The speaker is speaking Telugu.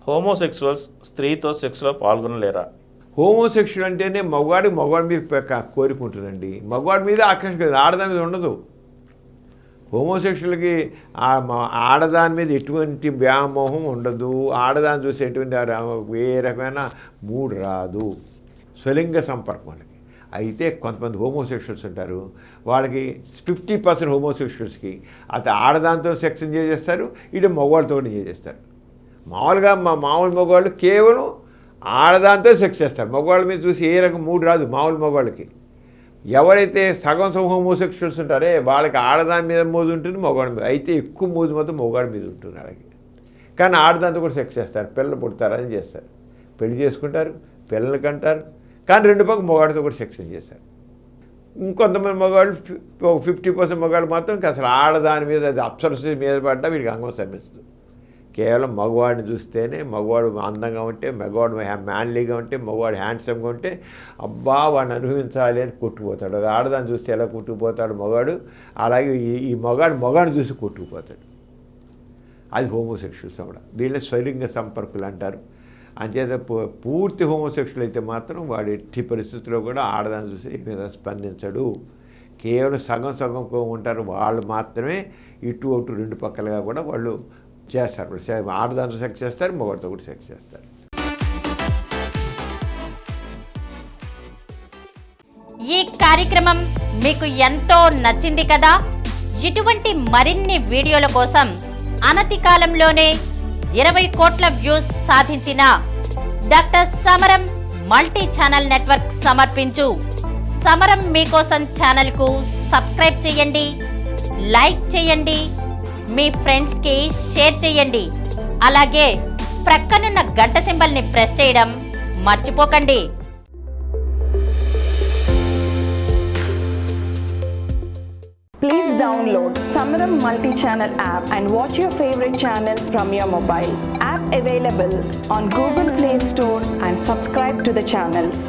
హోమోసెక్సువల్స్ స్త్రీతో సెక్స్లో పాల్గొనలేరా? హోమోసెక్షువల్ అంటేనే మగవాడి మీద కోరుకుంటుందండి. మగవాడి మీద ఆకర్షణ, ఆడదాని మీద ఉండదు. హోమోసెక్షువల్కి ఆడదాని మీద ఎటువంటి వ్యామోహం ఉండదు. ఆడదాన్ని చూసి ఎటువంటి ఏ రకమైన మూడు రాదు. స్వలింగ సంపర్కం వాళ్ళకి. అయితే కొంతమంది హోమోసెక్షువల్స్ ఉంటారు, వాళ్ళకి 50% హోమోసెక్షువల్స్కి ఆడదాంతో సెక్స్ ఎంజాయ్ చేస్తారు, ఇటు మగవాళ్ళతో ఎంజాయ్ చేస్తారు. మామూలుగా మామూలు మగవాళ్ళు కేవలం ఆడదాంతో సెక్స్ చేస్తారు. మగవాళ్ళ మీద చూసి ఏ రకం మూడు రాదు మామూలు మగవాళ్ళకి. ఎవరైతే సగం హోమోసెక్షువల్స్ ఉంటారే వాళ్ళకి ఆడదాని మీద మోజు ఉంటుంది, మగవాడి మీద. అయితే ఎక్కువ మోజు మాత్రం మగవాడి మీద ఉంటుంది వాళ్ళకి. కానీ ఆడదాంతో కూడా సెక్స్ చేస్తారు, పిల్లలు పుడతారని చేస్తారు, పెళ్లి చేసుకుంటారు, పిల్లలు కంటారు. కానీ రెండు పక్క మగవాడితో కూడా సెక్స్ చేస్తారు. ఇంకొంతమంది మగవాళ్ళు 50% మగవాళ్ళు మాత్రం అసలు ఆడదాని మీద అది అప్సరస మీద పడ్డా వీడికి అంగం సమస్యదు. కేవలం మగవాడిని చూస్తేనే, మగవాడు అందంగా ఉంటే, మగవాడు మ్యాన్లీగా ఉంటే, మగవాడు హ్యాండ్సమ్గా ఉంటే అబ్బా వాడిని అనుభవించాలి అని కొట్టుకుపోతాడు. ఆడదాన్ని చూస్తే ఎలా కొట్టుకుపోతాడు మగవాడు, అలాగే ఈ మగాడిని చూసి కొట్టుకుపోతాడు. అది హోమోసెక్షువల్స్ కూడా. వీళ్ళని స్వలింగ సంపర్కులు అంటారు. అంచేత పూర్తి హోమోసెక్షువల్ అయితే మాత్రం వాడు ఎట్టి పరిస్థితుల్లో కూడా ఆడదాన్ని చూసి ఏ మీద స్పందించడు. కేవలం సగం ఉంటారు వాళ్ళు మాత్రమే. ఇటు అటు రెండు పక్కలుగా కూడా వాళ్ళు చేస్తారు. ఆడదాంతో సెక్స్ చేస్తారు, మగవాడితో కూడా సెక్స్ చేస్తారు. ఈ కార్యక్రమం మీకు ఎంతో నచ్చింది కదా. ఇటువంటి మరిన్ని వీడియోల కోసం అనతి కాలంలోనే 20 కోట్ల వ్యూస్ సాధించిన డాక్టర్ సమరం మల్టీ ఛానల్ నెట్వర్క్ సమర్పించు సమరం మీకోసం ఛానల్కు సబ్స్క్రైబ్ చేయండి, లైక్ చేయండి, మీ ఫ్రెండ్స్కి షేర్ చేయండి. అలాగే ప్రక్కనున్న గంట సింబల్ని ప్రెస్ చేయడం మర్చిపోకండి. Please download Samaram multi-channel app and watch your favorite channels from your mobile. App available on Google Play Store and subscribe to the channels.